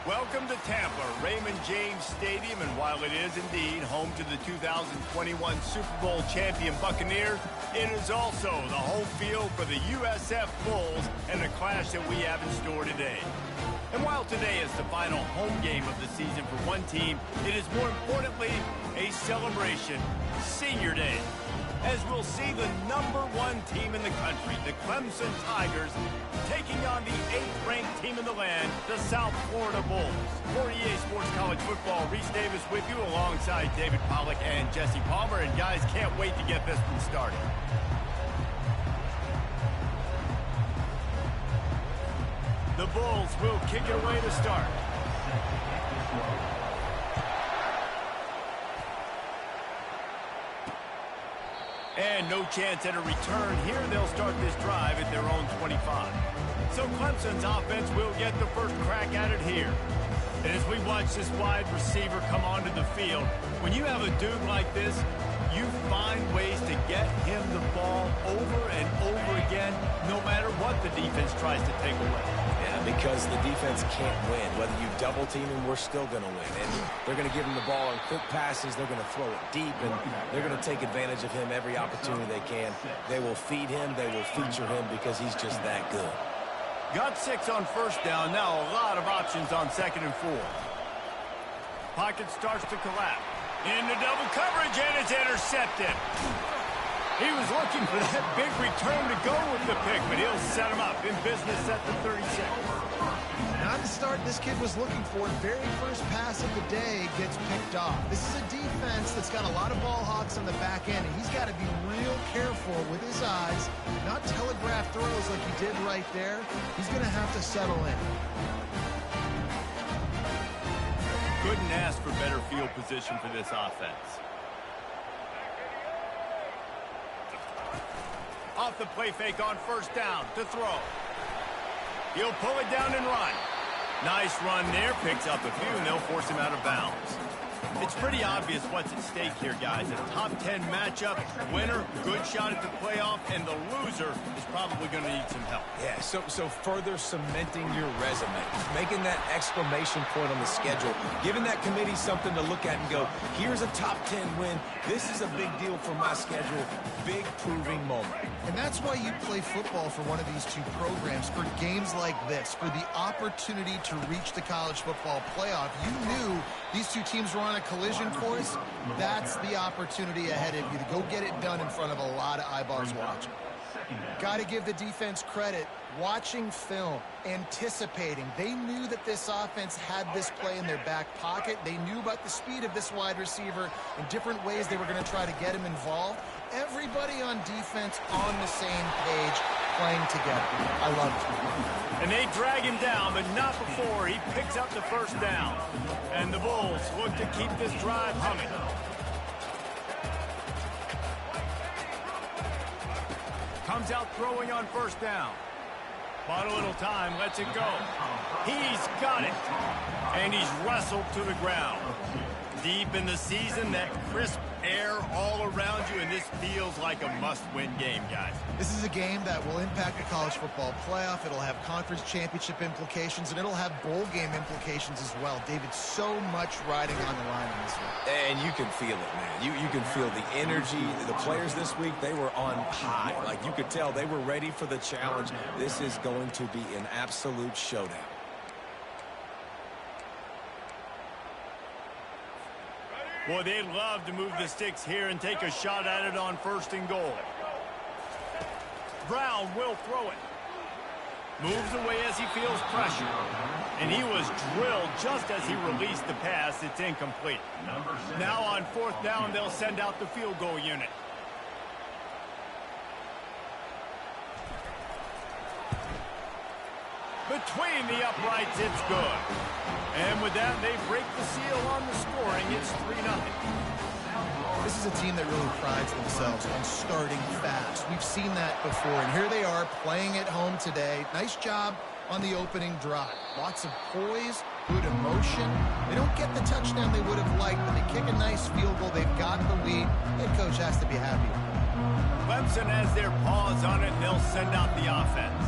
Welcome to Tampa, Raymond James Stadium, and while it is indeed home to the 2021 Super Bowl champion Buccaneers, it is also the home field for the USF Bulls and the clash that we have in store today. And while today is the final home game of the season for one team, it is more importantly a celebration, Senior Day, as we'll see the #1 team in the country, the Clemson Tigers, taking on the 8th-ranked team in the land, the South Florida Bulls. For EA Sports College Football, Reese Davis with you alongside David Pollack and Jesse Palmer. And guys, can't wait to get this one started. The Bulls will kick it away to start. And no chance at a return here. They'll start this drive at their own 25. So Clemson's offense will get the first crack at it here. And as we watch this wide receiver come onto the field, when you have a dude like this, you find ways to get him the ball over and over again, no matter what the defense tries to take away. Yeah, because the defense can't win. Whether you double team him, we're still going to win. And they're going to give him the ball in quick passes. They're going to throw it deep, and they're going to take advantage of him every opportunity they can. They will feed him. They will feature him because he's just that good. Got 6 on first down. Now a lot of options on 2nd and 4. Pocket starts to collapse. Into double coverage, and it's intercepted. He was looking for that big return to go with the pick, but he'll set him up in business at the 36. Not the start this kid was looking for. Very first pass of the day gets picked off. This is a defense that's got a lot of ball hawks on the back end, and he's got to be real careful with his eyes, not telegraph throws like he did right there. He's going to have to settle in. Couldn't ask for better field position for this offense. Off the play fake on first down to throw. He'll pull it down and run. Nice run there. Picks up a few, and they'll force him out of bounds. It's pretty obvious what's at stake here, guys. A top 10 matchup, winner, good shot at the playoff, and the loser is probably going to need some help. Yeah, so further cementing your resume, making that exclamation point on the schedule, giving that committee something to look at and go, here's a top 10 win. This is a big deal for my schedule. Big proving moment. And that's why you play football for one of these two programs, for games like this, for the opportunity to reach the college football playoff. You knew these two teams were on a collision course. That's the opportunity ahead of you to go get it done in front of a lot of eyeballs watching. Got to give the defense credit. Watching film, anticipating. They knew that this offense had this play in their back pocket. They knew about the speed of this wide receiver and different ways they were going to try to get him involved. Everybody on defense on the same page, playing together. I love it. And they drag him down, but not before he picks up the first down. And the Bulls look to keep this drive humming. Comes out throwing on first down. Bought a little time, lets it go. He's got it. And he's wrestled to the ground. Deep in the season, that crisp air all around you, and this feels like a must-win game, guys. This is a game that will impact the college football playoff. It'll have conference championship implications, and it'll have bowl game implications as well. David, so much riding on the line in this one. And you can feel it, man. You can feel the energy. The players this week, they were on high. Like, you could tell they were ready for the challenge. This is going to be an absolute showdown. Boy, they'd love to move the sticks here and take a shot at it on 1st and goal. Brown will throw it. Moves away as he feels pressure. And he was drilled just as he released the pass. It's incomplete. Now on 4th down, they'll send out the field goal unit. Between the uprights, it's good. And with that, they break the seal on the scoring. It's 3-0. This is a team that really prides themselves on starting fast. We've seen that before, and here they are playing at home today. Nice job on the opening drive. Lots of poise, good emotion. They don't get the touchdown they would have liked, but they kick a nice field goal. They've got the lead. Head coach has to be happy. Clemson has their paws on it, and they'll send out the offense.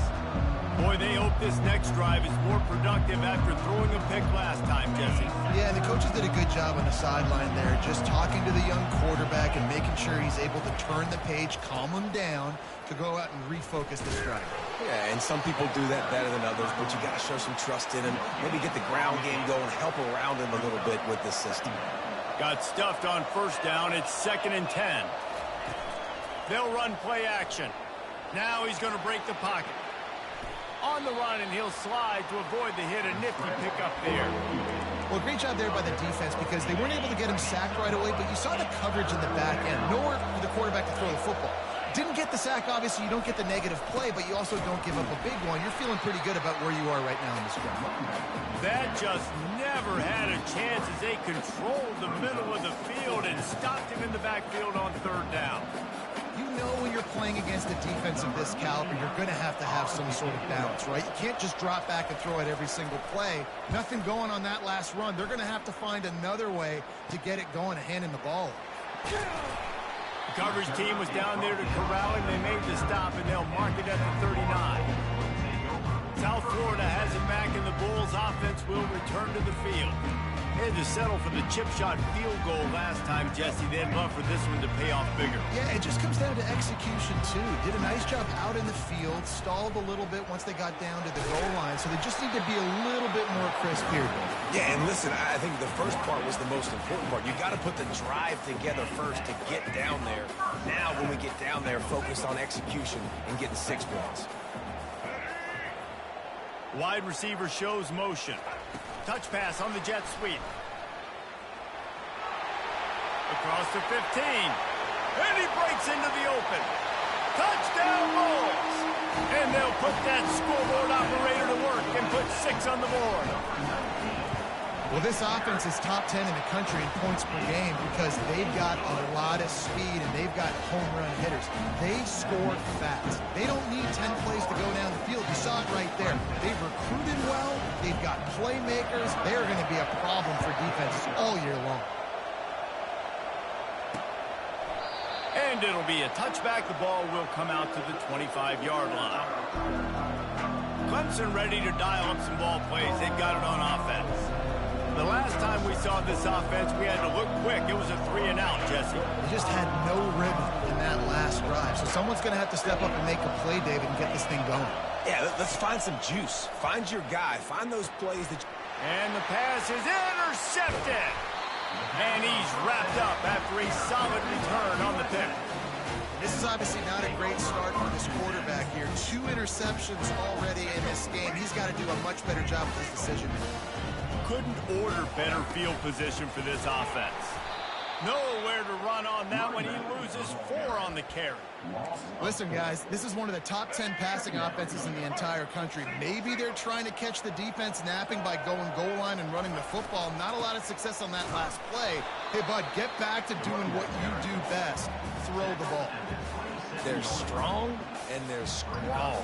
Boy, they hope this next drive is more productive after throwing a pick last time, Jesse. Yeah, and the coaches did a good job on the sideline there, just talking to the young quarterback and making sure he's able to turn the page, calm him down to go out and refocus this drive. Yeah, and some people do that better than others, but you got to show some trust in him. Maybe get the ground game going, help around him a little bit with this system. Got stuffed on first down. It's 2nd and 10. They'll run play action. Now he's going to break the pocket. On the run, and he'll slide to avoid the hit. A nifty pickup there. Well, great job there by the defense because they weren't able to get him sacked right away, but you saw the coverage in the back end. Nowhere for the quarterback to throw the football. Didn't get the sack, obviously. You don't get the negative play, but you also don't give up a big one. You're feeling pretty good about where you are right now in this game. That just never had a chance as they controlled the middle of the field and stopped him in the backfield on 3rd down. You know when you're playing against a defense of this caliber, you're going to have some sort of balance, right? You can't just drop back and throw it every single play. Nothing going on that last run. They're going to have to find another way to get it going and handing the ball. The coverage team was down there to corral him. They made the stop, and they'll mark it at the 39. South Florida has it back, and the Bulls offense will return to the field. They had to settle for the chip shot field goal last time, Jesse. They'd love for this one to pay off bigger. Yeah, it just comes down to execution, too. Did a nice job out in the field, stalled a little bit once they got down to the goal line, so they just need to be a little bit more crisp here. Yeah, and listen, I think the first part was the most important part. You got to put the drive together first to get down there. Now, when we get down there, focus on execution and getting 6 points. Wide receiver shows motion. Touch pass on the jet sweep. Across to 15. And he breaks into the open. Touchdown, Bulls! And they'll put that scoreboard operator to work and put 6 on the board. Well, this offense is top 10 in the country in points per game because they've got a lot of speed and they've got home run hitters. They score fast. They don't need 10 plays to go down the field. You saw it right there. They've recruited well. They've got playmakers. They're going to be a problem for defenses all year long. And it'll be a touchback. The ball will come out to the 25-yard line. Clemson ready to dial up some ball plays. They've got it on offense. The last time we saw this offense, we had to look quick. It was a 3-and-out, Jesse. They just had no rhythm in that last drive. So someone's going to have to step up and make a play, David, and get this thing going. Yeah, let's find some juice. Find your guy. Find those plays that And the pass is intercepted. And he's wrapped up after a solid return on the pick. This is obviously not a great start for this quarterback here. 2 interceptions already in this game. He's got to do a much better job with his decision. Couldn't order better field position for this offense. Nowhere to run on that one. He loses 4 on the carry. Listen, guys, this is one of the top 10 passing offenses in the entire country. Maybe they're trying to catch the defense napping by going goal line and running the football. Not a lot of success on that last play. Hey, bud, get back to doing what you do best. Throw the ball. they're strong and they're strong.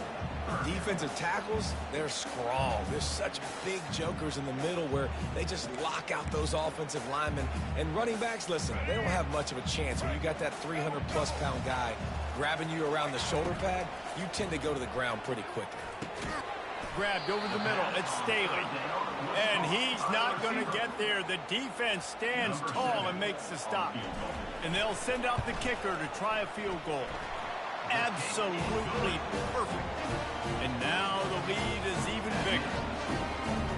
Defensive tackles, they're strong. There's such big jokers in the middle where they just lock out those offensive linemen. And running backs, listen, they don't have much of a chance. When you got that 300-plus pound guy grabbing you around the shoulder pad, you tend to go to the ground pretty quickly. Grabbed over the middle. It's Staley. And he's not going to get there. The defense stands tall and makes the stop. And they'll send out the kicker to try a field goal. Absolutely perfect. And now the lead is even bigger.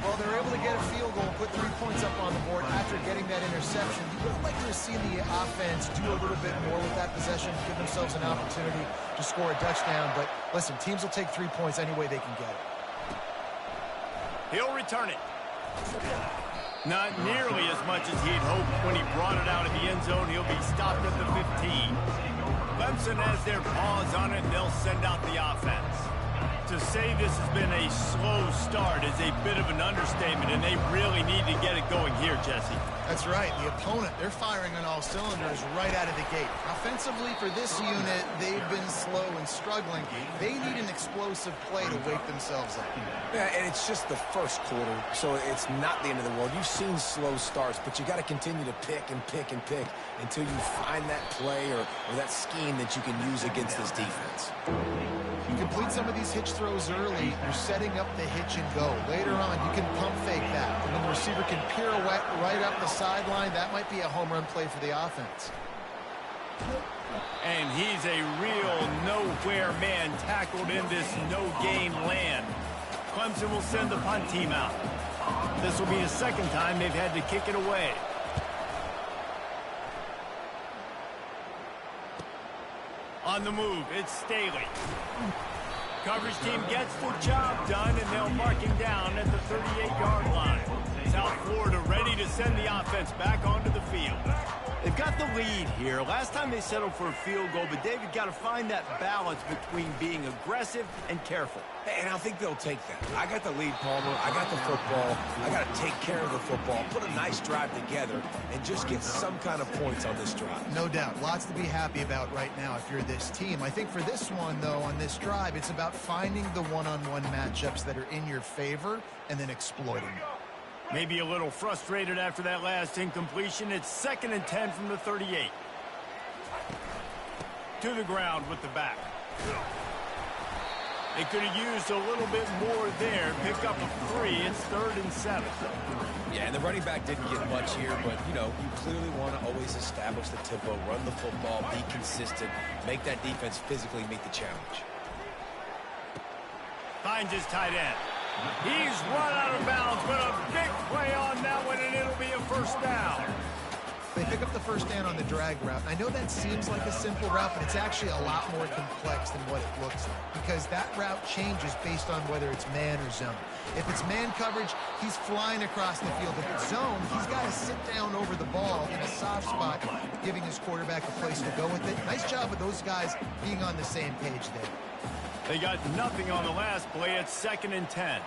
Well, they're able to get a field goal, put 3 points up on the board after getting that interception. You would like to have seen the offense do a little bit more with that possession, give themselves an opportunity to score a touchdown. But listen, teams will take 3 points any way they can get it. He'll return it. Not nearly as much as he'd hoped when he brought it out of the end zone. He'll be stopped at the 15. Clemson has their paws on it, and they'll send out the offense. To say this has been a slow start is a bit of an understatement, and they really need to get it going here, Jesse. That's right. The opponent, they're firing on all cylinders right out of the gate. Offensively, for this unit, they've been slow and struggling. They need an explosive play to wake themselves up. Yeah, and it's just the first quarter, so it's not the end of the world. You've seen slow starts, but you got to continue to pick and pick and pick until you find that play or that scheme that you can use against this defense. You complete some of these hitch throws early, you're setting up the hitch and go. Later on, you can pump fake that. And when the receiver can pirouette right up the sideline, that might be a home run play for the offense. And he's a real nowhere man tackled in this no-gain land. Clemson will send the punt team out. This will be the second time they've had to kick it away. On the move, it's Staley. Coverage team gets the job done, and they'll mark him down at the 38-yard line. South Florida ready to send the offense back onto the field. They've got the lead here. Last time they settled for a field goal, but David got to find that balance between being aggressive and careful. And I think they'll take that. I got the lead, Palmer. I got the football. I got to take care of the football, put a nice drive together, and just get some kind of points on this drive. No doubt. Lots to be happy about right now if you're this team. I think for this one, though, on this drive, it's about finding the one-on-one matchups that are in your favor and then exploiting them. Maybe a little frustrated after that last incompletion. It's 2nd and 10 from the 38. To the ground with the back. They could have used a little bit more there. Pick up a 3. It's 3rd and 7. Yeah, and the running back didn't get much here, but, you know, you clearly want to always establish the tempo, run the football, be consistent, make that defense physically meet the challenge. Finds his tight end. He's run out of bounds, but a big play on that one, and it'll be a first down. They pick up the first down on the drag route. I know that seems like a simple route, but it's actually a lot more complex than what it looks like because that route changes based on whether it's man or zone. If it's man coverage, he's flying across the field. If it's zone, he's got to sit down over the ball in a soft spot, giving his quarterback a place to go with it. Nice job with those guys being on the same page there. They got nothing on the last play. It's 2nd and 10.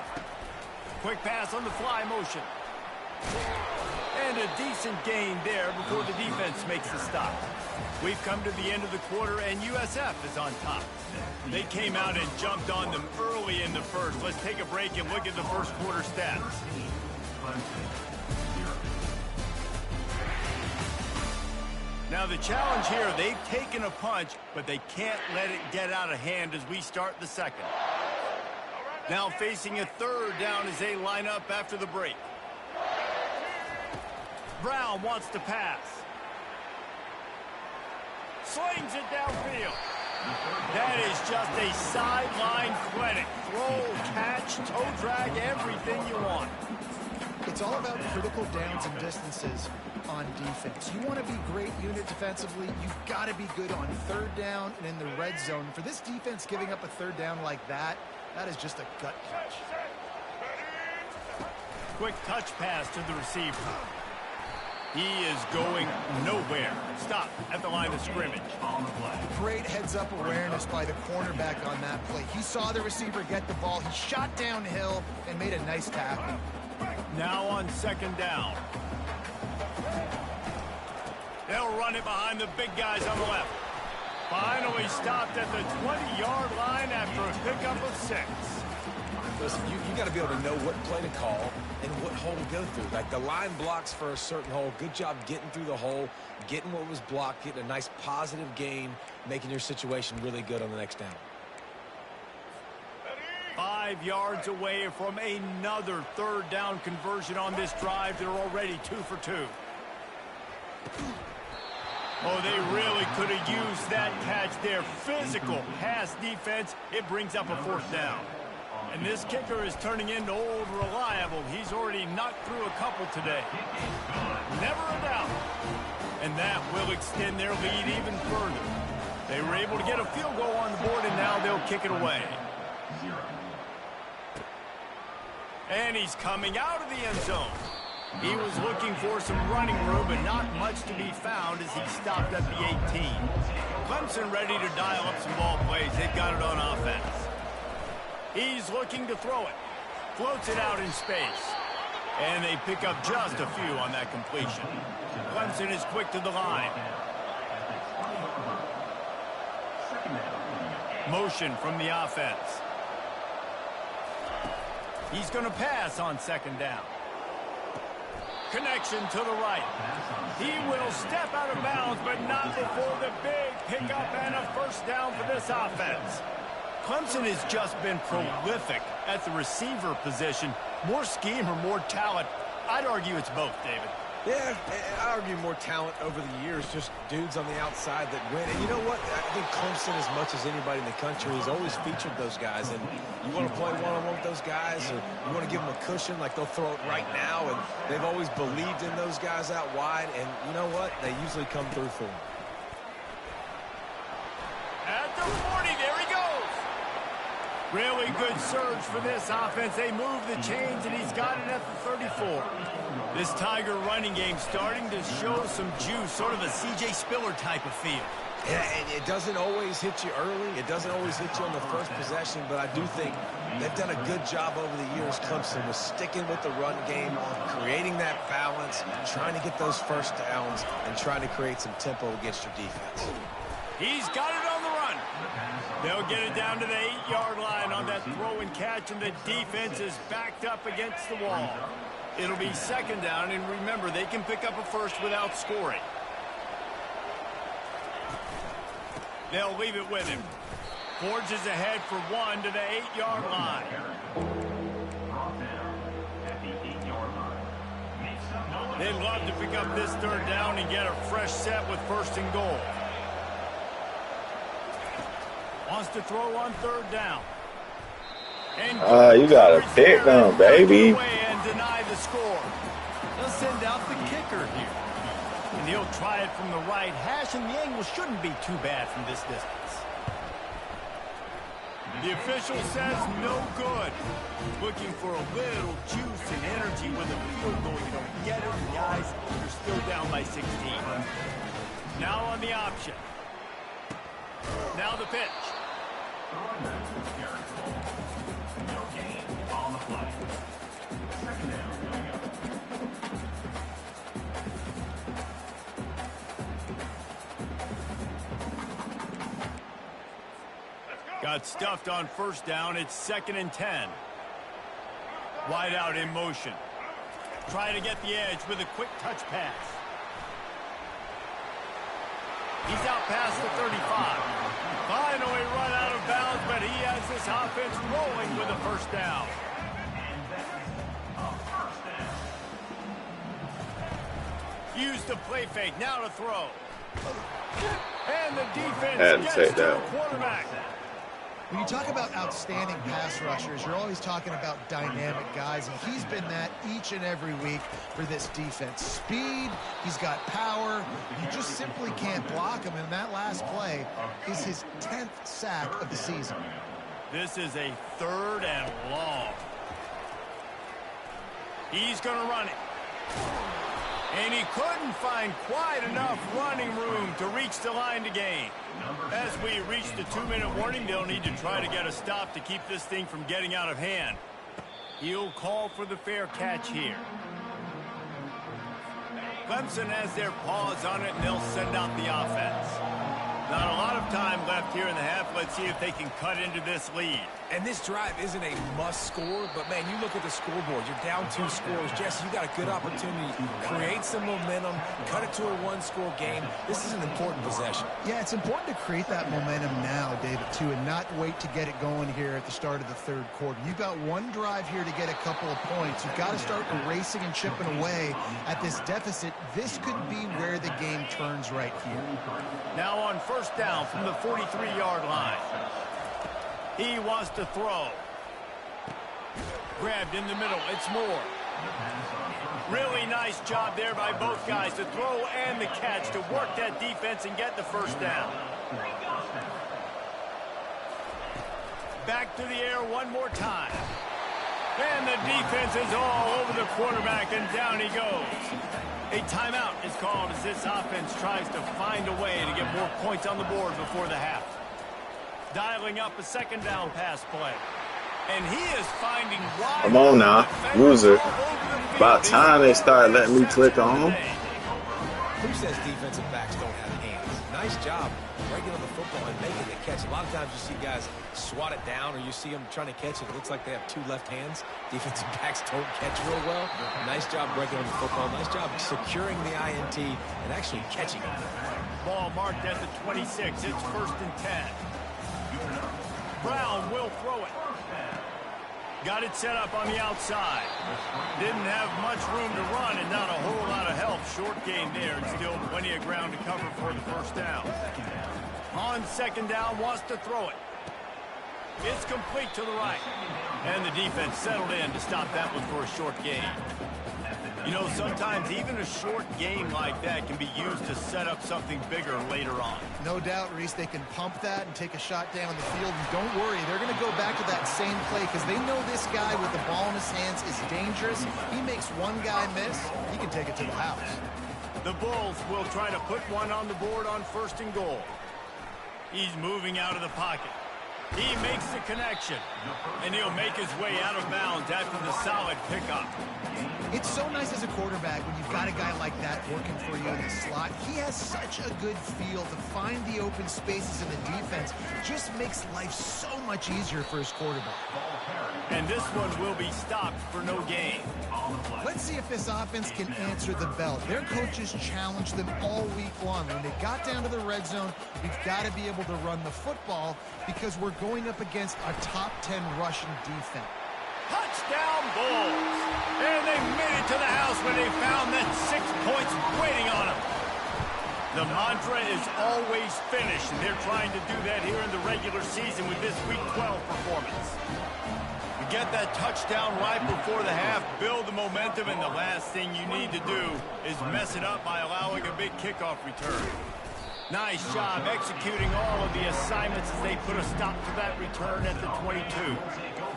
Quick pass on the fly motion. And a decent gain there before the defense makes the stop. We've come to the end of the quarter, and USF is on top. They came out and jumped on them early in the first. Let's take a break and look at the first quarter stats. Now the challenge here, they've taken a punch, but they can't let it get out of hand as we start the second. Now facing a 3rd down as they line up after the break. Brown wants to pass. Slings it downfield. That is just a sideline clinic. Throw, catch, toe drag, everything you want. It's all about critical downs and distances on defense. You want to be great unit defensively, you've got to be good on 3rd down and in the red zone. For this defense giving up a 3rd down like that, that is just a gut punch. Quick touch pass to the receiver. He is going nowhere. Stop at the line of scrimmage. Great heads-up awareness by the cornerback on that play. He saw the receiver get the ball. He shot downhill and made a nice tackle. Now on 2nd down. They'll run it behind the big guys on the left. Finally stopped at the 20-yard line after a pickup of 6. Listen, you got to be able to know what play to call and what hole to go through. Like the line blocks for a certain hole. Good job getting through the hole, getting what was blocked, getting a nice positive gain, making your situation really good on the next down. 5 yards away from another 3rd down conversion on this drive. They're already 2 for 2. Oh, they really could have used that catch there. Physical pass defense. It brings up a 4th down. And this kicker is turning into old reliable. He's already knocked through a couple today. Never a doubt. And that will extend their lead even further. They were able to get a field goal on the board, and now they'll kick it away. And he's coming out of the end zone. He was looking for some running room, but not much to be found as he stopped at the 18. Clemson ready to dial up some ball plays. They've got it on offense. He's looking to throw it. Floats it out in space. And they pick up just a few on that completion. Clemson is quick to the line. Motion from the offense. He's going to pass on 2nd down. Connection to the right. He will step out of bounds, but not before the big pickup and a 1st down for this offense. Clemson has just been prolific at the receiver position. More scheme or more talent? I'd argue it's both, David. Yeah, I argue more talent over the years, just dudes on the outside that win. And you know what? I think Clemson, as much as anybody in the country, has always featured those guys. And you want to play one-on-one with those guys, or you want to give them a cushion, like they'll throw it right now. And they've always believed in those guys out wide. And you know what? They usually come through for them. At the 40, there he goes. Really good surge for this offense. They move the chains, and he's got it at the 34. This Tiger running game starting to show some juice, sort of a C.J. Spiller type of feel. Yeah, and it doesn't always hit you early. It doesn't always hit you on the first possession, but I do think they've done a good job over the years, Clemson, with sticking with the run game, creating that balance, trying to get those first downs, and trying to create some tempo against your defense. He's got it on the run. They'll get it down to the 8-yard line on that throw and catch, and the defense is backed up against the wall. It'll be second down, and remember, they can pick up a first without scoring. They'll leave it with him. Forges ahead for one to the 8-yard line. They'd love to pick up this third down and get a fresh set with first and goal. Wants to throw on third down. You got to pick them, baby. And deny the score. They'll send out the kicker here. And he'll try it from the right hash, and the angle shouldn't be too bad from this distance. The official says no good. Looking for a little juice and energy with a field goal. You don't get it. The eyes, you're still down by 16. Now on the option. Now the pitch. Got stuffed on first down. It's 2nd and 10. Wide out in motion. Trying to get the edge with a quick touch pass. He's out past the 35. Finally run out of bounds, but he has this offense rolling with a first down. Use the play fake. Now to throw. And the defense gets to the quarterback. When you talk about outstanding pass rushers, you're always talking about dynamic guys, and he's been that each and every week for this defense. Speed, he's got power, you just simply can't block him, and that last play is his 10th sack of the season. This is a 3rd and long. He's going to run it. And he couldn't find quite enough running room to reach the line to gain. As we reach the 2-minute warning, they'll need to try to get a stop to keep this thing from getting out of hand. He'll call for the fair catch here. Clemson has their paws on it, and they'll send out the offense. Not a lot of time left here in the half. Let's see if they can cut into this lead. And this drive isn't a must score, but, man, you look at the scoreboard. You're down 2 scores. Jesse, you got a good opportunity. Create some momentum. Cut it to a 1-score game. This is an important possession. Yeah, it's important to create that momentum now, David, too, and not wait to get it going here at the start of the 3rd quarter. You've got one drive here to get a couple of points. You've got to start erasing and chipping away at this deficit. This could be where the game turns right here. Now on first down from the 43-yard line. He wants to throw. Grabbed in the middle. It's Moore. Really nice job there by both guys to throw and the catch to work that defense and get the first down. Back to the air one more time. And the defense is all over the quarterback, and down he goes. A timeout is called as this offense tries to find a way to get more points on the board before the half. Dialing up a 2nd down pass play. And he is finding wide. Come on now, loser. About time they start letting me click on. Who says defensive backs don't have hands? Nice job breaking on the football and making the catch. A lot of times you see guys swat it down, or you see them trying to catch it. It looks like they have 2 left hands. Defensive backs don't catch real well. Nice job breaking on the football. Nice job securing the INT and actually catching it. Ball marked at the 26. It's 1st and 10. Brown will throw it. Got it set up on the outside. Didn't have much room to run and not a whole lot of help. Short gain there and still plenty of ground to cover for the first down. On second down, wants to throw it. It's complete to the right. And the defense settled in to stop that one for a short gain. You know, sometimes even a short game like that can be used to set up something bigger later on. No doubt, Reese, they can pump that and take a shot down the field. And don't worry, they're going to go back to that same play because they know this guy with the ball in his hands is dangerous. He makes one guy miss, he can take it to the house. The Bulls will try to put one on the board on first and goal. He's moving out of the pocket. He makes the connection, and he'll make his way out of bounds after the solid pickup. It's so nice as a quarterback when you've got a guy like that working for you in the slot. He has such a good feel to find the open spaces in the defense. Just makes life so much easier for his quarterback. And this one will be stopped for no gain. Let's see if this offense can answer the bell. Their coaches challenged them all week long. When they got down to the red zone, we've got to be able to run the football because we're going up against a top 10 rushing defense. Touchdown Bulls! And they made it to the house when they found that 6 points waiting on them. The mantra is always finish, and they're trying to do that here in the regular season with this Week 12 performance. You get that touchdown right before the half, build the momentum, and the last thing you need to do is mess it up by allowing a big kickoff return. Nice job executing all of the assignments as they put a stop to that return at the 22.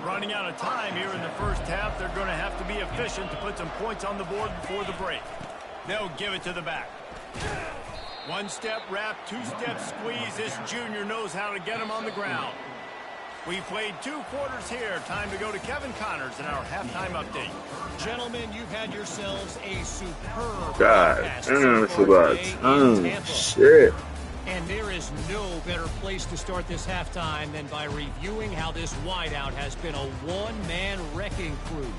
Running out of time here in the first half, they're going to have to be efficient to put some points on the board before the break. They'll give it to the back. One-step wrap, two-step squeeze. This junior knows how to get him on the ground. We played 2 quarters here. Time to go to Kevin Connors in our halftime update. Gentlemen, you've had yourselves a superb God, it's about shit. And there is no better place to start this halftime than by reviewing how this wideout has been a one-man wrecking crew.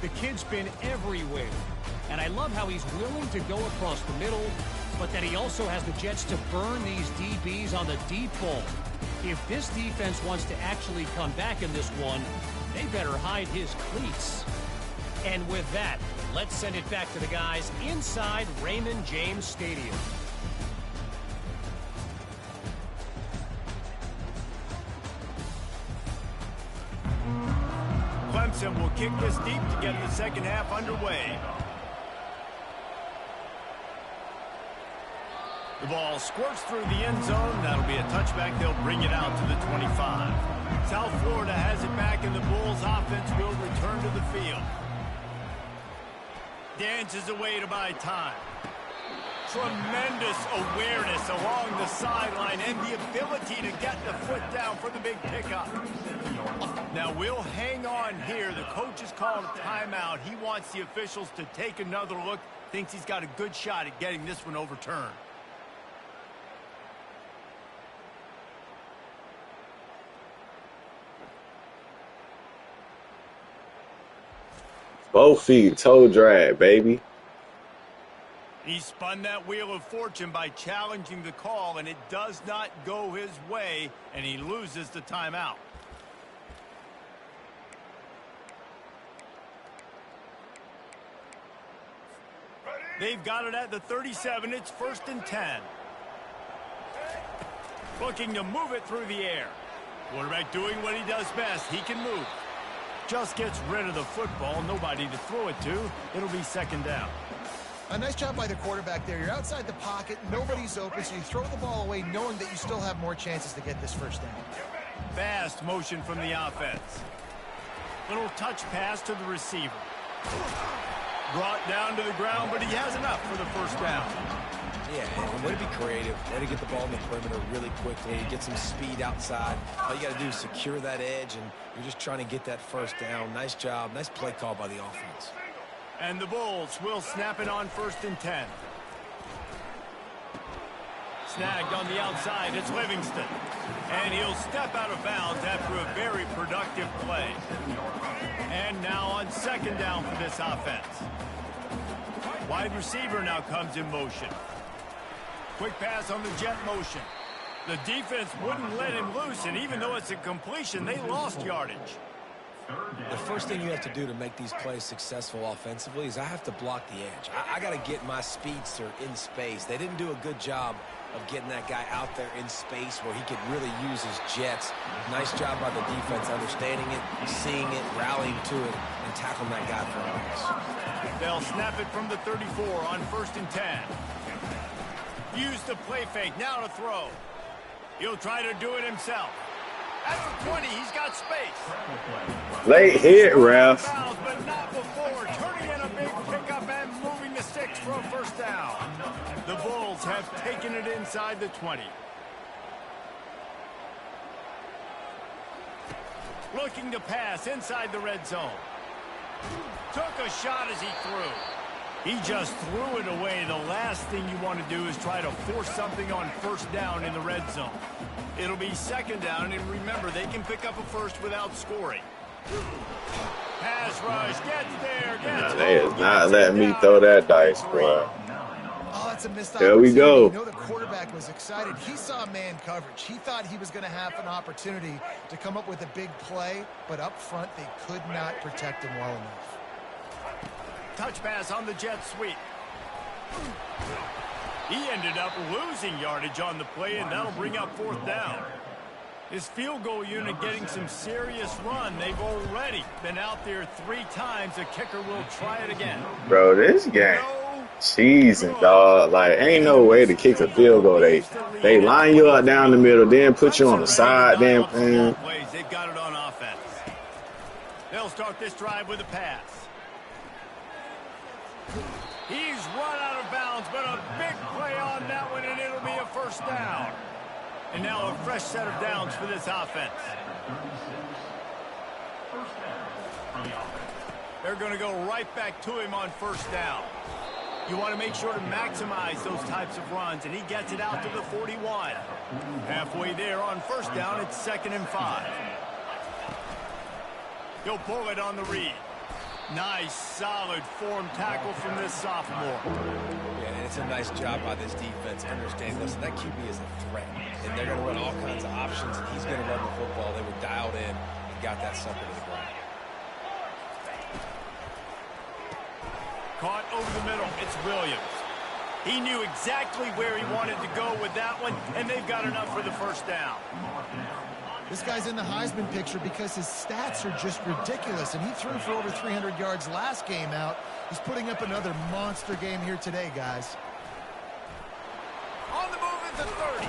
The kid's been everywhere. And I love how he's willing to go across the middle, but that he also has the jets to burn these DBs on the deep ball. If this defense wants to actually come back in this one, they better hide his cleats. And with that, let's send it back to the guys inside Raymond James Stadium. Clemson will kick this deep to get the second half underway. The ball squirts through the end zone. That'll be a touchback. They'll bring it out to the 25. South Florida has it back, and the Bulls offense will return to the field. Dances away to buy time. Tremendous awareness along the sideline and the ability to get the foot down for the big pickup. Now we'll hang on here. The coach has called a timeout. He wants the officials to take another look. Thinks he's got a good shot at getting this one overturned. Both feet, toe drag, baby. He spun that wheel of fortune by challenging the call, and it does not go his way, and he loses the timeout. They've got it at the 37. It's 1st and 10. Looking to move it through the air. Quarterback doing what he does best. He can move. Just gets rid of the football. Nobody to throw it to. It'll be second down. A nice job by the quarterback there. You're outside the pocket. Nobody's open, so you throw the ball away knowing that you still have more chances to get this first down. Fast motion from the offense. Little touch pass to the receiver. Brought down to the ground, but he has enough for the first down. Yeah, and way to be creative. Way to get the ball in the perimeter really quickly. Get some speed outside. All you got to do is secure that edge, and you're just trying to get that first down. Nice job. Nice play call by the offense. And the Bulls will snap it on 1st and 10. Snagged on the outside. It's Livingston. And he'll step out of bounds after a very productive play. And now on second down for this offense. Wide receiver now comes in motion. Quick pass on the jet motion. The defense wouldn't let him loose, and even though it's a completion, they lost yardage. The first thing you have to do to make these plays successful offensively is I have to block the edge. I got to get my speedster in space. They didn't do a good job of getting that guy out there in space where he could really use his jets. Nice job by the defense understanding it, seeing it, rallying to it, and tackling that guy for a loss. They'll snap it from the 34 on 1st and 10. Use the play fake, now to throw. He'll try to do it himself. At the 20, he's got space. Late hit, ref. But not before, turning in a big pickup and moving the sticks for a first down. The Bulls have taken it inside the 20. Looking to pass inside the red zone. Took a shot as he threw. He just threw it away. The last thing you want to do is try to force something on first down in the red zone. It'll be 2nd down, and remember, they can pick up a first without scoring. Pass rush, gets there, gets They is not letting me throw that dice, bro. Oh, it's a missed There opportunity. we go. You know the quarterback was excited. He saw man coverage. He thought he was going to have an opportunity to come up with a big play, but up front they could not protect him well enough. touch pass on the jet sweep. He ended up losing yardage on the play, and that'll bring up 4th down. His field goal unit getting some serious run. They've already been out there 3 times. The kicker will try it again. Bro, this game cheesing, dog. Like, ain't no way to kick a field goal. They line you up down the middle, then put you on the side, then They've got it on offense. They'll start this drive with a pass. He's run out of bounds, but a big play on that one, and it'll be a first down. And now a fresh set of downs for this offense. They're going to go right back to him on first down. You want to make sure to maximize those types of runs, and he gets it out to the 41. Halfway there on first down, it's 2nd and 5. He'll pull it on the read. Nice, solid form tackle from this sophomore. Yeah, and it's a nice job by this defense understanding, listen, that QB is a threat, and they're going to run all kinds of options, and he's going to run the football. They were dialed in and got that sucker to the ground. Caught over the middle. It's Williams. He knew exactly where he wanted to go with that one, and they've got enough for the first down. This guy's in the Heisman picture because his stats are just ridiculous, and he threw for over 300 yards last game out. He's putting up another monster game here today, guys. On the move at the 30.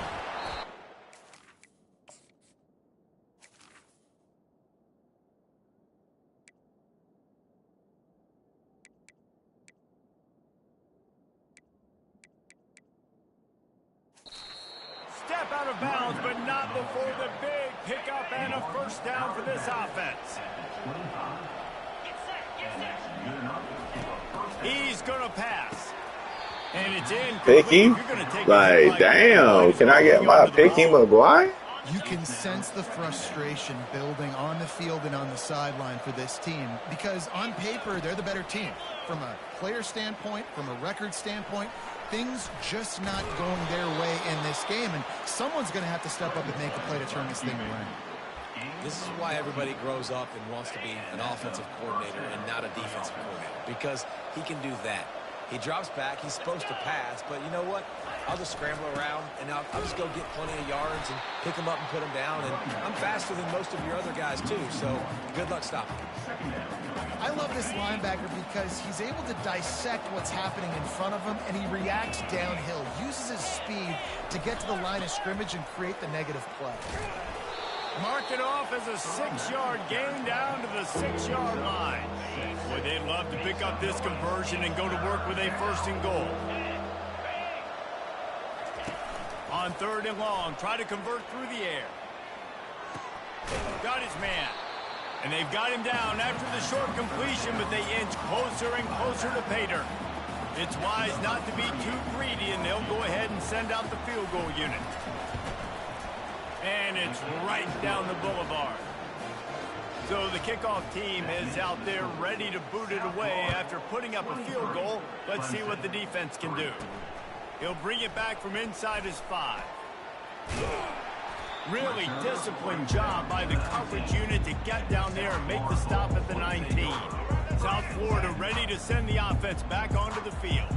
Step out of bounds, but not before the big pickup and a first down for this offense. He's going to pass. And it's in. Picky? Like, damn, can I get my Picky McGuire? You can sense the frustration building on the field and on the sideline for this team because on paper, they're the better team. From a player standpoint, from a record standpoint, things just not going their way in this game, and someone's going to have to step up and make a play to turn this thing around. This is why everybody grows up and wants to be an offensive coordinator and not a defensive coordinator, because he can do that. He drops back. He's supposed to pass, but you know what? I'll just scramble around, and I'll just go get plenty of yards and pick them up and put them down, and I'm faster than most of your other guys, too, so good luck stopping. I love this linebacker because he's able to dissect what's happening in front of him, and he reacts downhill, uses his speed to get to the line of scrimmage and create the negative play. Mark it off as a 6-yard gain down to the 6-yard line. Boy, they'd love to pick up this conversion and go to work with a 1st and goal. On 3rd and long, try to convert through the air. Got his man. And they've got him down after the short completion, but they inch closer and closer to pay dirt. It's wise not to be too greedy, and they'll go ahead and send out the field goal unit. And it's right down the boulevard. So the kickoff team is out there ready to boot it away after putting up a field goal. Let's see what the defense can do. He'll bring it back from inside his 5. Really disciplined job by the coverage unit to get down there and make the stop at the 19. South Florida ready to send the offense back onto the field.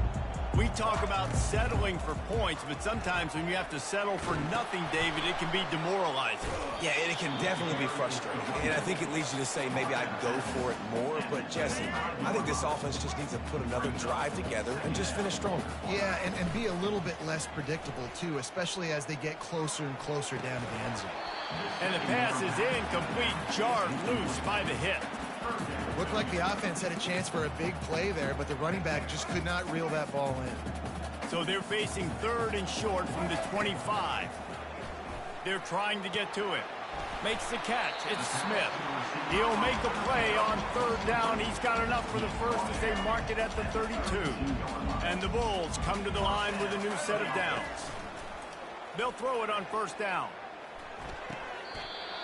We talk about settling for points, but sometimes when you have to settle for nothing, David, it can be demoralizing. Yeah, it can definitely be frustrating. And I think it leads you to say maybe I'd go for it more. But, Jesse, I think this offense just needs to put another drive together and just finish stronger. Yeah, and be a little bit less predictable, too, especially as they get closer and closer down to the end zone. And the pass is incomplete, jarred loose by the hit. Looked like the offense had a chance for a big play there, but the running back just could not reel that ball in. So they're facing 3rd and short from the 25. They're trying to get to it. Makes the catch. It's Smith. He'll make the play on 3rd down. He's got enough for the first as they mark it at the 32. And the Bulls come to the line with a new set of downs. They'll throw it on 1st down.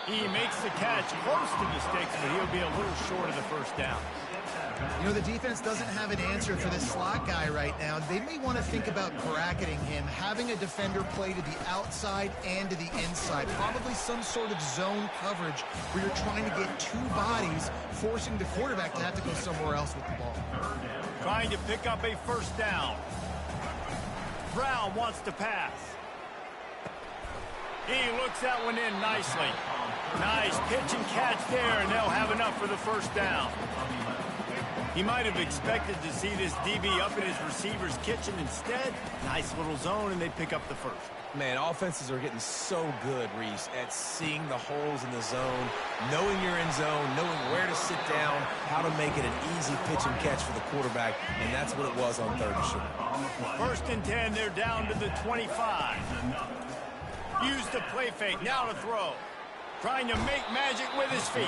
He makes the catch close to the sticks, but he'll be a little short of the 1st down. You know, the defense doesn't have an answer for this slot guy right now. They may want to think about bracketing him, having a defender play to the outside and to the inside. Probably some sort of zone coverage where you're trying to get 2 bodies, forcing the quarterback to have to go somewhere else with the ball. Trying to pick up a 1st down. Brown wants to pass. He looks that one in nicely. Nice pitch and catch there, and they'll have enough for the 1st down. He might have expected to see this DB up in his receiver's kitchen. Instead, nice little zone, and they pick up the 1st. Man, offenses are getting so good, Reese, at seeing the holes in the zone, knowing you're in zone, knowing where to sit down, how to make it an easy pitch and catch for the quarterback, and that's what it was on 3rd and short. 1st and 10, they're down to the 25. Use the play fake, now to throw. Trying to make magic with his feet.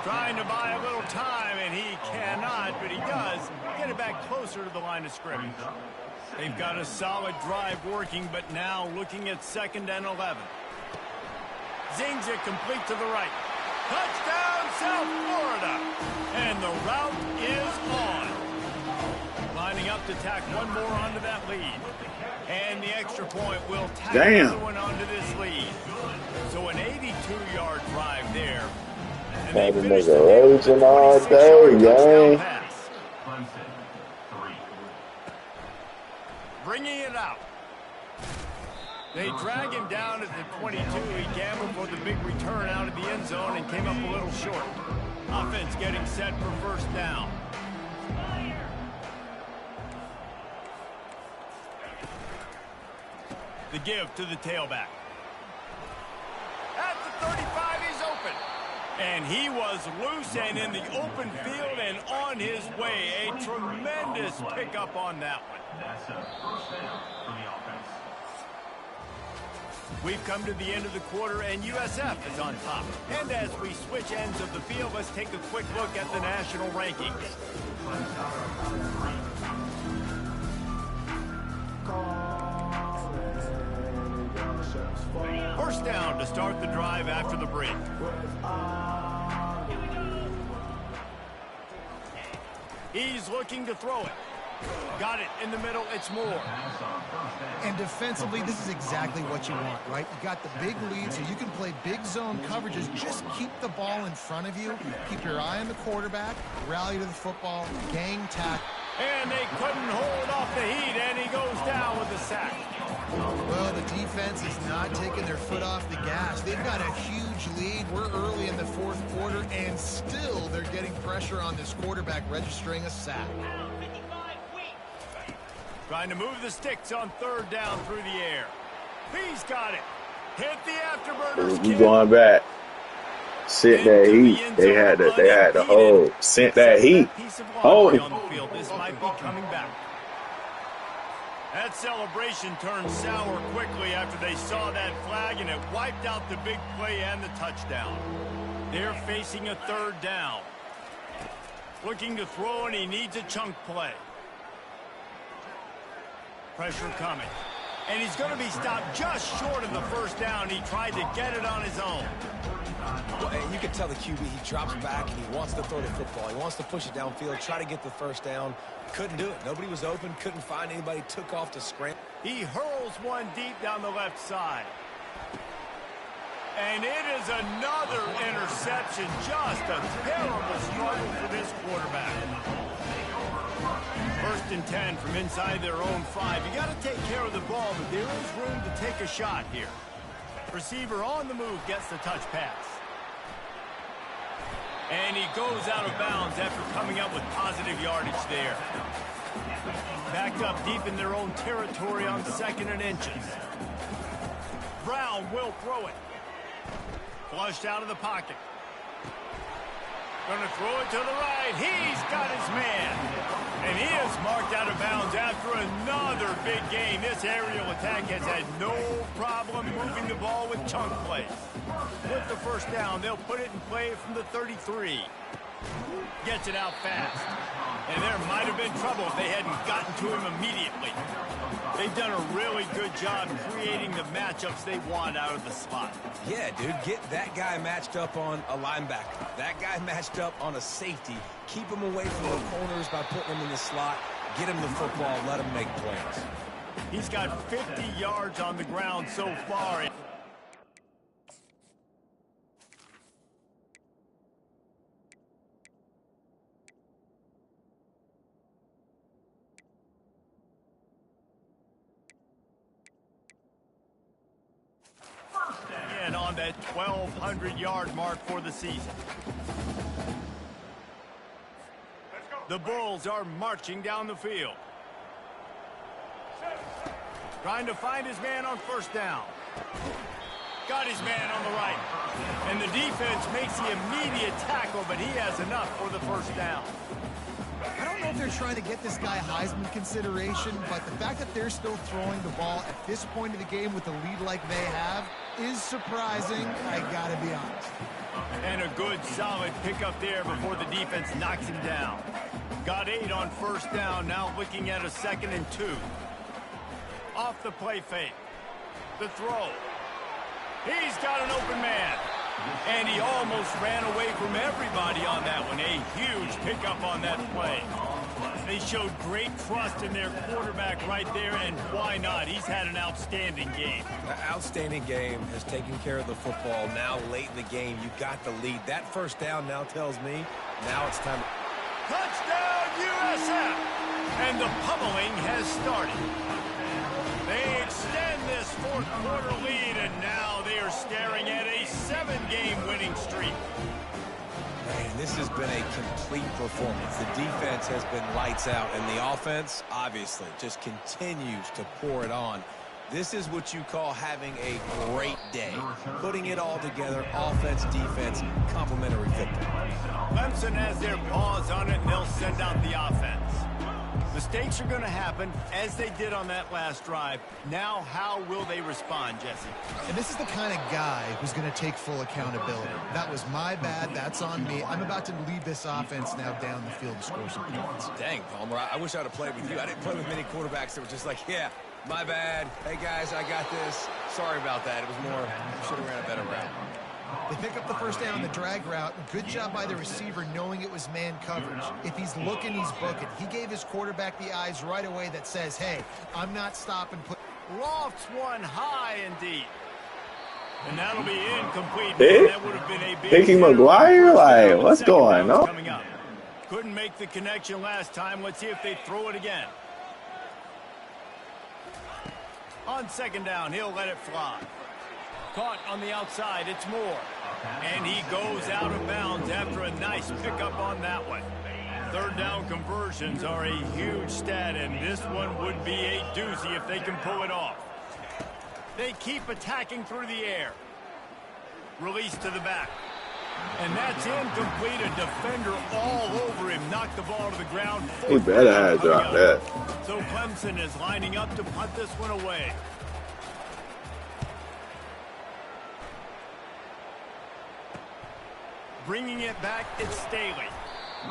Trying to buy a little time, and he cannot, but he does get it back closer to the line of scrimmage. They've got a solid drive working, but now looking at 2nd and 11. Zings it complete to the right. Touchdown, South Florida! And the route is on. Lining up to tack one more onto that lead. And the extra point will tack another one onto this lead. So an 82-yard drive there. And they finish the game with a 26-yard touchdown pass. Bringing it out. They drag him down at the 22. He gambled for the big return out of the end zone and came up a little short. Offense getting set for 1st down. The give to the tailback. At the 35, he's open. And he was loose and in the open field and on his way. A tremendous pickup on that one. That's a 1st down for the offense. We've come to the end of the quarter, and USF is on top. And as we switch ends of the field, let's take a quick look at the national rankings. First down to start the drive after the break. He's looking to throw it. Got it in the middle. It's Moore. And defensively, this is exactly what you want, right? You got the big lead, so you can play big zone coverages. Just keep the ball in front of you. Keep your eye on the quarterback. Rally to the football. Gang tackle. And they couldn't hold off the heat, and he goes down with the sack. Well, the defense is not taking their foot off the gas. They've got a huge lead. We're early in the 4th quarter, and still they're getting pressure on this quarterback, registering a sack. Trying to move the sticks on 3rd down through the air. He's got it. Hit the afterburners. You going back. Sent that heat. They had to hold. Sent that heat. Hold on the field. This might be coming back. That celebration turned sour quickly after they saw that flag, and it wiped out the big play and the touchdown. They're facing a 3rd down. Looking to throw, and he needs a chunk play. Pressure coming. And he's going to be stopped just short of the 1st down. He tried to get it on his own. Well, and you can tell the QB, he drops back and he wants to throw the football. He wants to push it downfield, try to get the 1st down. Couldn't do it. Nobody was open, couldn't find anybody, took off to scramble. He hurls one deep down the left side. And it is another interception. Just a terrible struggle for this quarterback. 1st and 10 from inside their own 5. You got to take care of the ball, but there is room to take a shot here. Receiver on the move gets the touch pass. And he goes out of bounds after coming up with positive yardage there. Backed up deep in their own territory on 2nd and inches. Brown will throw it. Flushed out of the pocket. Going to throw it to the right. He's got his man. And he is marked out of bounds after another big gain. This aerial attack has had no problem moving the ball with chunk plays. With the 1st down, they'll put it in play from the 33. Gets it out fast. And there might have been trouble if they hadn't gotten to him immediately. They've done a really good job creating the matchups they want out of the slot. Yeah, dude, get that guy matched up on a linebacker. That guy matched up on a safety. Keep him away from the corners by putting him in the slot. Get him the football. Let him make plays. He's got 50 yards on the ground so far. And on that 1,200-yard mark for the season. The Bulls are marching down the field. Trying to find his man on 1st down. Got his man on the right. And the defense makes the immediate tackle, but he has enough for the 1st down. I don't know if they're trying to get this guy Heisman consideration, but the fact that they're still throwing the ball at this point of the game with the lead like they have is surprising, I gotta be honest. And a good, solid pickup there before the defense knocks him down. Got 8 on 1st down, now looking at a 2nd and 2. Off the play fake. The throw. He's got an open man. And he almost ran away from everybody on that one. A huge pickup on that play. They showed great trust in their quarterback right there, and why not? He's had an outstanding game. An outstanding game, has taken care of the football. Now late in the game, you got the lead. That 1st down now tells me now it's time. Touchdown, USF! And the pummeling has started. They extend this 4th quarter lead, and now they are staring at a 7-game winning streak. Man, this has been a complete performance. The defense has been lights out, and the offense, obviously, just continues to pour it on. This is what you call having a great day. Putting it all together, offense, defense, complementary football. Clemson has their paws on it, and they'll send out the offense. Mistakes are going to happen, as they did on that last drive. Now, how will they respond, Jesse? And this is the kind of guy who's going to take full accountability. That was my bad. That's on me. I'm about to lead this offense now down the field to score some points. Dang, Palmer, I wish I'd have played with you. I didn't play with many quarterbacks that were just like, yeah, my bad. Hey, guys, I got this. Sorry about that. It was more, should have ran a better route. They pick up the 1st down on the drag route. Good job by the receiver knowing it was man coverage. If he's looking, he's booking. He gave his quarterback the eyes right away that says, hey, I'm not stopping. Lofts one high indeed. And that'll be incomplete. That would have been a big Hickey McGuire? Like, what's going on? Coming up. Couldn't make the connection last time. Let's see if they throw it again. On 2nd down, he'll let it fly. Caught on the outside, it's Moore. And he goes out of bounds after a nice pickup on that one. 3rd down conversions are a huge stat, and this one would be a doozy if they can pull it off. They keep attacking through the air. Release to the back. And that's incomplete. A defender all over him. Knocked the ball to the ground. He better have dropped that. So Clemson is lining up to punt this one away. Bringing it back, it's Staley.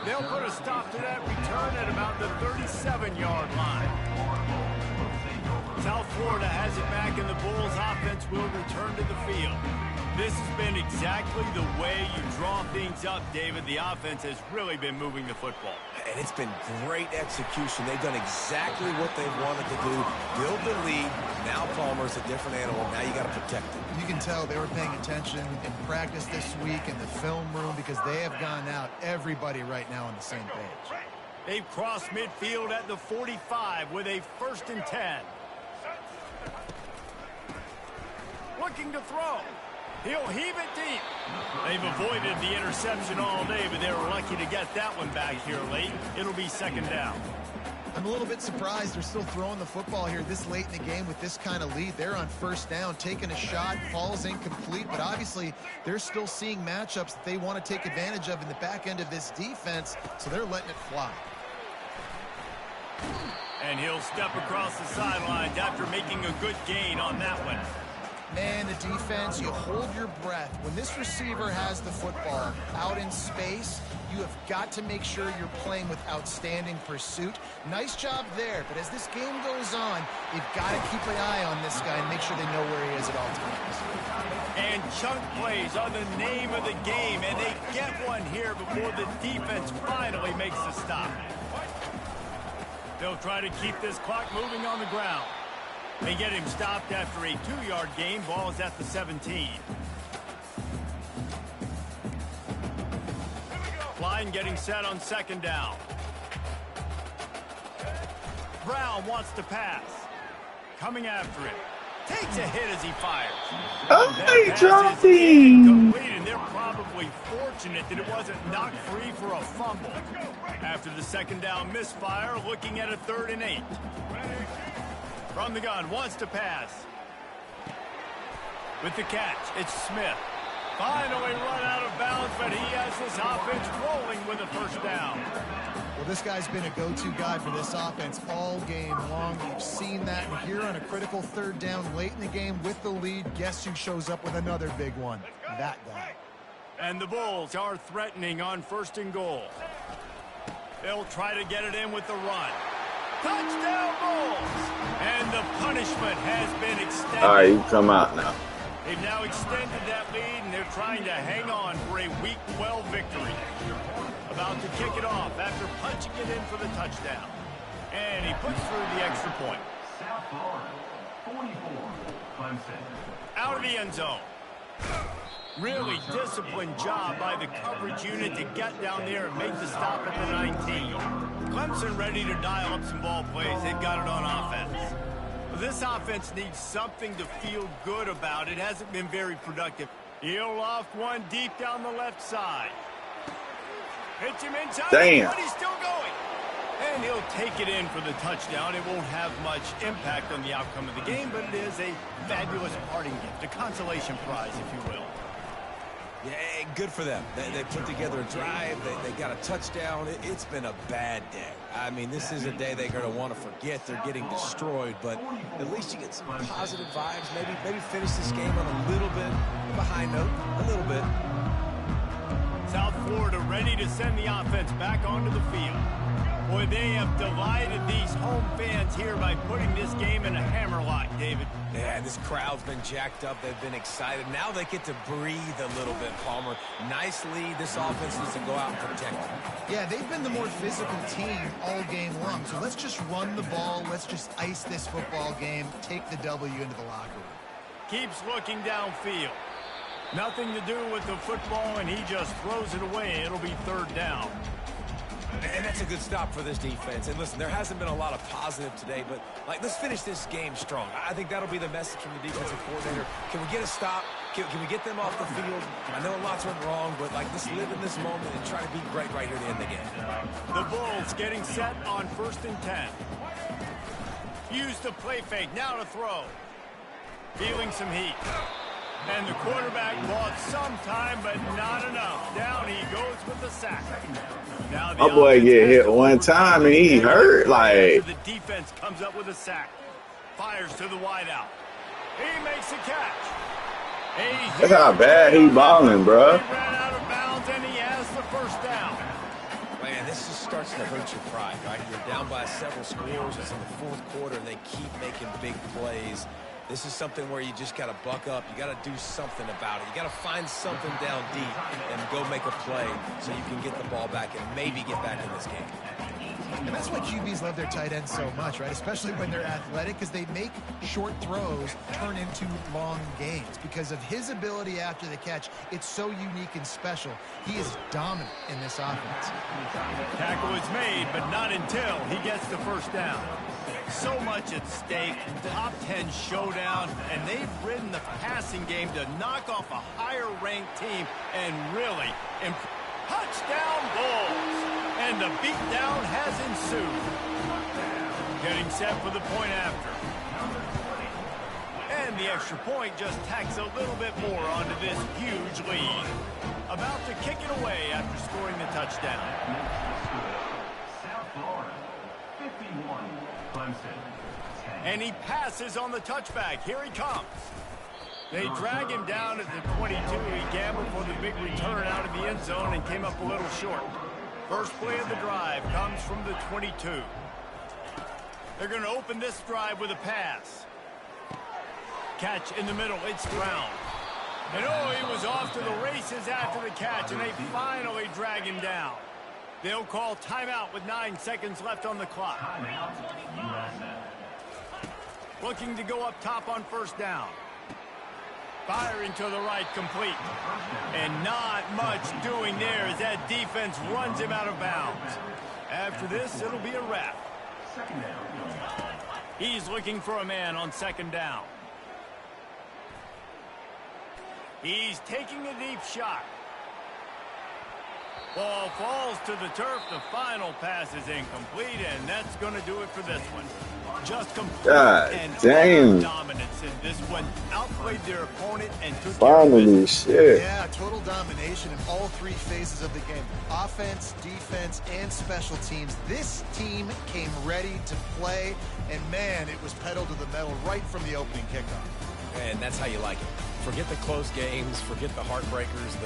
They'll put a stop to that return at about the 37-yard line. South Florida has it back, and the Bulls offense will return to the field. This has been exactly the way you draw things up, David. The offense has really been moving the football. And it's been great execution. They've done exactly what they've wanted to do. Build the lead. Now Palmer's a different animal. Now you got to protect him. You can tell they were paying attention in practice this week in the film room because they have gone out, everybody right now on the same page. They've crossed midfield at the 45 with a 1st and 10. Looking to throw. He'll heave it deep. They've avoided the interception all day, but they were lucky to get that one back here late. It'll be 2nd down. I'm a little bit surprised they're still throwing the football here this late in the game with this kind of lead. They're on 1st down, taking a shot, falls incomplete, but obviously they're still seeing matchups that they want to take advantage of in the back end of this defense, so they're letting it fly. And he'll step across the sidelines after making a good gain on that one. Man, the defense, you hold your breath. When this receiver has the football out in space, you have got to make sure you're playing with outstanding pursuit. Nice job there, but as this game goes on, you've got to keep an eye on this guy and make sure they know where he is at all times. And chunk plays are the name of the game, and they get one here before the defense finally makes the stop. They'll try to keep this clock moving on the ground. They get him stopped after a 2-yard gain. Ball is at the 17. Line getting set on 2nd down. Brown wants to pass. Coming after it. Takes a hit as he fires. Oh, he dropped him. And they're probably fortunate that it wasn't knocked free for a fumble. After the 2nd down misfire, looking at a 3rd and 8. From the gun, wants to pass. With the catch, it's Smith. Finally run out of bounds, but he has this offense rolling with a 1st down. Well, this guy's been a go-to guy for this offense all game long. You've seen that, and here on a critical 3rd down late in the game with the lead, guess who shows up with another big one? That guy. And the Bulls are threatening on 1st and goal. They'll try to get it in with the run. Touchdown Bulls! And the punishment has been extended. All right, you come out now. They've now extended that lead, and they're trying to hang on for a Week 12 victory. About to kick it off after punching it in for the touchdown. And he puts through the extra point. South Florida, 44, Clemson. Out of the end zone. Really disciplined job by the coverage unit to get down there and make the stop at the 19. Clemson ready to dial up some ball plays. They've got it on offense. This offense needs something to feel good about. It hasn't been very productive. He'll loft one deep down the left side. Hits him inside. Damn. But he's still going. And he'll take it in for the touchdown. It won't have much impact on the outcome of the game, but it is a fabulous parting gift, a consolation prize, if you will. Yeah, good for them. They put together a drive. They got a touchdown. It's been a bad day. I mean, this is a day they're going to want to forget. They're getting destroyed, but at least you get some positive vibes. Maybe finish this game on a little bit of a high note, a little bit. South Florida ready to send the offense back onto the field. Boy, they have delighted these home fans here by putting this game in a hammerlock, David. Yeah, this crowd's been jacked up. They've been excited. Now they get to breathe a little bit, Palmer. Nice lead. This offense needs to go out and protect them. Yeah, they've been the more physical team all game long. So let's just run the ball. Let's just ice this football game. Take the W into the locker room. Keeps looking downfield. Nothing to do with the football, and he just throws it away. It'll be 3rd down. And that's a good stop for this defense. And listen, there hasn't been a lot of positive today, but let's finish this game strong. I think that'll be the message from the defensive coordinator. Can we get a stop? Can we get them off the field? I know lots went wrong, but let's live in this moment and try to be great right here at the end of the game. The Bulls getting set on 1st and 10. Use the play fake. Now to throw. Feeling some heat. And the quarterback bought some time, but not enough. Down he goes with the sack. Now My boy get hit one time and he hurt. Like the defense comes up with a sack. Fires to the wideout. He makes a catch. Look how bad he balling, bro. He ran out of bounds and he has the 1st down. Man, this just starts to hurt your pride, right? You're down by several scores. It's in the 4th quarter, and they keep making big plays. This is something where you just got to buck up. You got to do something about it. You got to find something down deep and go make a play so you can get the ball back and maybe get back in this game. And that's why QBs love their tight ends so much, right? Especially when they're athletic, because they make short throws turn into long gains. Because of his ability after the catch, it's so unique and special. He is dominant in this offense. Tackle is made, but not until he gets the first down. So much at stake, top 10 showdown, and they've ridden the passing game to knock off a higher-ranked team and really improve. Touchdown Bulls! And the beatdown has ensued. Getting set for the point after. And the extra point just tacks a little bit more onto this huge lead. About to kick it away after scoring the touchdown. South Florida, 51, Clemson, 10. And he passes on the touchback. Here he comes. They drag him down at the 22. He gambled for the big return out of the end zone and came up a little short. First play of the drive comes from the 22. They're going to open this drive with a pass. Catch in the middle. It's Brown. And oh, he was off to the races after the catch, and they finally drag him down. They'll call timeout with 9 seconds left on the clock. Timeout, USF. Looking to go up top on first down. Firing to the right, complete. And not much doing there as that defense runs him out of bounds. After this, it'll be a wrap. Second down. He's looking for a man on second down. He's taking a deep shot. Ball falls to the turf. The final pass is incomplete, and that's going to do it for this one. Just complete and utter dominance in this one. Outplayed their opponent and took Finally, care of shit. Yeah, total domination in all three phases of the game. Offense, defense, and special teams. This team came ready to play, and man, it was pedal to the metal right from the opening kickoff. And that's how you like it. Forget the close games, forget the heartbreakers,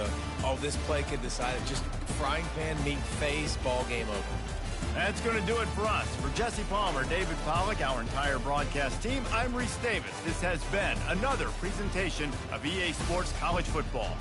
this play could decide it. Just frying pan, meet face, ball game over. That's going to do it for us. For Jesse Palmer, David Pollack, our entire broadcast team, I'm Reese Davis. This has been another presentation of EA Sports College Football.